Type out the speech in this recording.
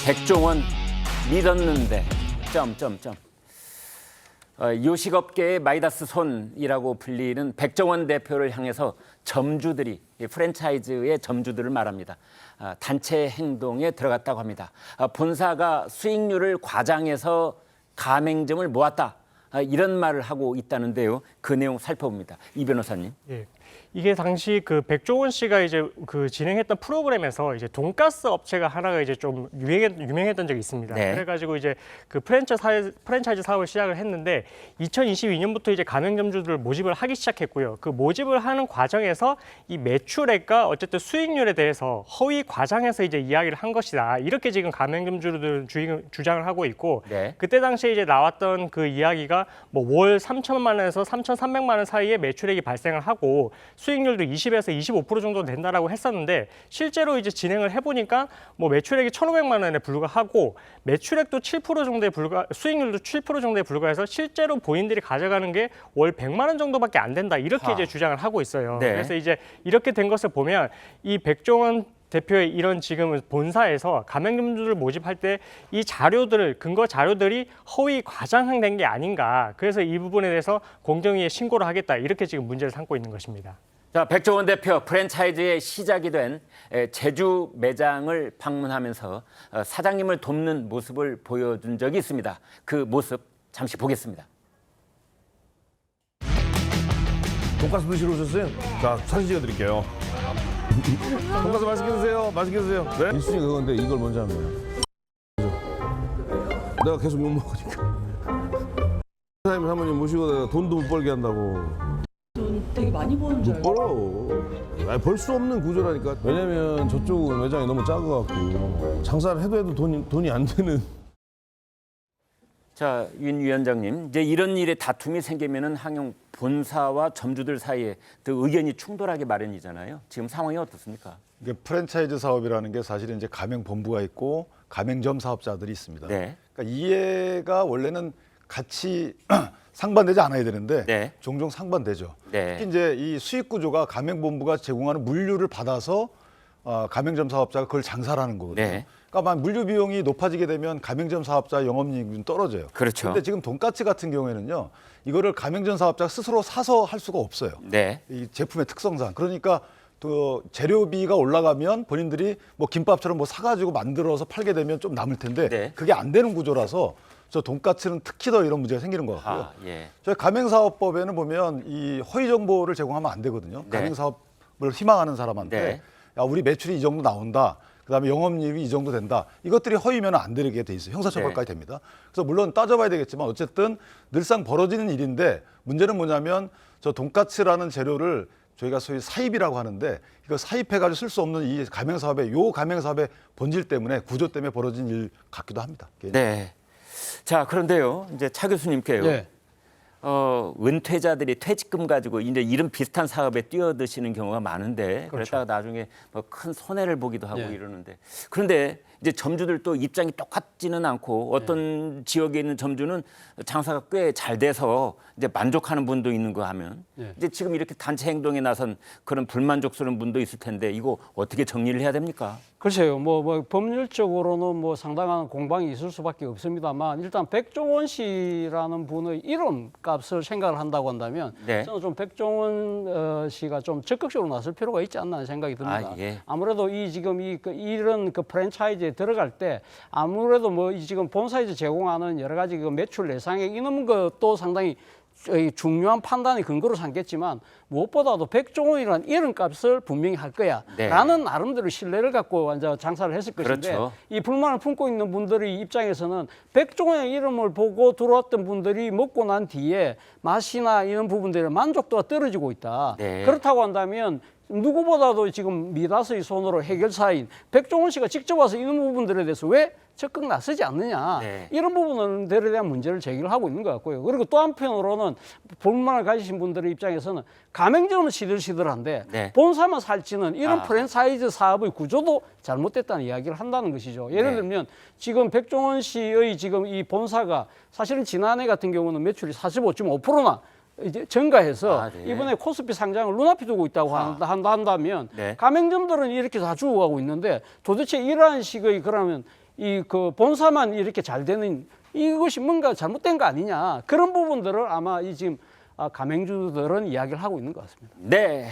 백종원 믿었는데 요식업계의 마이다스 손이라고 불리는 백종원 대표를 향해서 점주들이 프랜차이즈의 점주들을 말합니다. 단체 행동에 들어갔다고 합니다. 본사가 수익률을 과장해서 가맹점을 모았다. 이런 말을 하고 있다는데요. 그 내용 살펴봅니다. 이 변호사님. 예. 이게 당시 그 백종원 씨가 이제 그 진행했던 프로그램에서 이제 돈가스 업체가 하나가 이제 좀 유명했던 적이 있습니다. 네. 그래가지고 이제 그 프랜차이즈 사업을 시작을 했는데 2022년부터 이제 가맹점주들을 모집을 하기 시작했고요. 그 모집을 하는 과정에서 이 매출액과 어쨌든 수익률에 대해서 허위 과장해서 이제 이야기를 한 것이다. 이렇게 지금 가맹점주들은 주장을 하고 있고, 네. 그때 당시에 이제 나왔던 그 이야기가 뭐 월 3천만 원에서 3,300만 원 사이에 매출액이 발생을 하고 수익률도 20에서 25% 정도 된다라고 했었는데, 실제로 이제 진행을 해보니까 뭐 매출액이 1,500만 원에 불과하고 매출액도 7% 정도에 수익률도 7% 정도에 불과해서 실제로 본인들이 가져가는 게 월 100만 원 정도밖에 안 된다, 이렇게 이제 주장을 하고 있어요. 네. 그래서 이제 이렇게 된 것을 보면 이 백종원 대표의 이런 지금 본사에서 가맹점주를 모집할 때 이 자료들을 근거 자료들이 허위 과장된 게 아닌가, 그래서 이 부분에 대해서 공정위에 신고를 하겠다, 이렇게 지금 문제를 삼고 있는 것입니다. 자, 백종원 대표 프랜차이즈의 시작이 된 제주 매장을 방문하면서 사장님을 돕는 모습을 보여준 적이 있습니다. 그 모습 잠시 보겠습니다. 돈가스 드시러 오셨어요? 자, 사진 찍어드릴게요. 돈가스 맛있게 드세요. 맛있게 드세요. 네? 1순위 그건데 이걸 먼저 하는 거야. 내가 계속 욕먹으니까. 사모님 모시고 내가 돈도 못 벌게 한다고. 돈 되게 많이 버는 줄 못 알고. 벌어. 벌 수 없는 구조라니까. 왜냐면 저쪽은 매장이 너무 작아갖고 장사를 해도 돈이 안 되는. 자, 윤 위원장님, 이제 이런 일에 다툼이 생기면은 항상 본사와 점주들 사이에 또 의견이 충돌하기 마련이잖아요. 지금 상황이 어떻습니까? 이게 프랜차이즈 사업이라는 게 사실은 이제 가맹 본부가 있고 가맹점 사업자들이 있습니다. 네. 그러니까 이해가 원래는 같이 상반되지 않아야 되는데 네. 종종 상반되죠. 네. 특히 이제 이 수익 구조가 가맹 본부가 제공하는 물류를 받아서 가맹점 사업자가 그걸 장사를 하는 거거든요. 네. 그러니까 물류 비용이 높아지게 되면 가맹점 사업자 영업이익은 떨어져요. 그렇죠. 근데 지금 돈까스 같은 경우에는요, 이거를 가맹점 사업자가 스스로 사서 할 수가 없어요. 네. 이 제품의 특성상. 그러니까 또 재료비가 올라가면 본인들이 뭐 김밥처럼 뭐 사가지고 만들어서 팔게 되면 좀 남을 텐데 네. 그게 안 되는 구조라서 저 돈까스는 특히 더 이런 문제가 생기는 것 같고요. 예. 저희 가맹사업법에는 보면 이 허위 정보를 제공하면 안 되거든요. 네. 가맹사업을 희망하는 사람한테 네. 야, 우리 매출이 이 정도 나온다. 그다음에 영업이익이 이 정도 된다. 이것들이 허위면 안 되게 돼 있어요. 형사처벌까지 됩니다. 그래서 물론 따져봐야 되겠지만 어쨌든 늘상 벌어지는 일인데, 문제는 뭐냐면 저 돈까스라는 재료를 저희가 소위 사입이라고 하는데, 이거 사입해가지고 쓸 수 없는 이 가맹사업의 본질 때문에, 구조 때문에 벌어진 일 같기도 합니다. 네. 자, 그런데요, 이제 차 교수님께요. 네. 은퇴자들이 퇴직금 가지고 이제 이런 비슷한 사업에 뛰어드시는 경우가 많은데, 그렇죠. 그러다가 나중에 뭐 큰 손해를 보기도 하고 네. 이러는데, 그런데 이제 점주들도 입장이 똑같지는 않고 어떤 지역에 있는 점주는 장사가 꽤 잘 돼서 이제 만족하는 분도 있는 거 하면 네. 이제 지금 이렇게 단체 행동에 나선 그런 불만족스러운 분도 있을 텐데, 이거 어떻게 정리를 해야 됩니까? 글쎄요, 뭐 법률적으로는 뭐 상당한 공방이 있을 수밖에 없습니다만, 일단 백종원 씨라는 분의 이름값을 생각을 한다고 한다면, 네. 저는 좀 백종원 씨가 좀 적극적으로 나설 필요가 있지 않나 하는 생각이 듭니다. 예. 아무래도 이런 프랜차이즈에 들어갈 때 아무래도 뭐 이 지금 본사에서 제공하는 여러 가지 그 매출 예상액 이런 것도 상당히 중요한 판단의 근거로 삼겠지만, 무엇보다도 백종원이라는 이름값을 분명히 할 거야 네. 라는 나름대로 신뢰를 갖고 이제 장사를 했을 것인데, 그렇죠. 이 불만을 품고 있는 분들의 입장에서는 백종원의 이름을 보고 들어왔던 분들이 먹고 난 뒤에 맛이나 이런 부분들의 만족도가 떨어지고 있다. 네. 그렇다고 한다면 누구보다도 지금 미다스의 손으로 해결사인 백종원 씨가 직접 와서 이런 부분들에 대해서 왜 적극 나서지 않느냐, 네. 이런 부분들에 대한 문제를 제기를 하고 있는 것 같고요. 그리고 또 한편으로는 불만을 가지신 분들의 입장에서는 가맹점은 시들시들한데 네. 본사만 살찌는 이런 프랜차이즈 사업의 구조도 잘못됐다는 이야기를 한다는 것이죠. 예를 네. 들면 지금 백종원 씨의 지금 이 본사가 사실은 지난해 같은 경우는 매출이 45.5%나 이제 증가해서 네. 이번에 코스피 상장을 눈앞에 두고 있다고 한다면, 네. 가맹점들은 이렇게 다 죽어가고 있는데, 도대체 이러한 식의 그러면 이 그 본사만 이렇게 잘 되는 이것이 뭔가 잘못된 거 아니냐 그런 부분들을 아마 이 지금 가맹주들은 이야기를 하고 있는 것 같습니다. 네.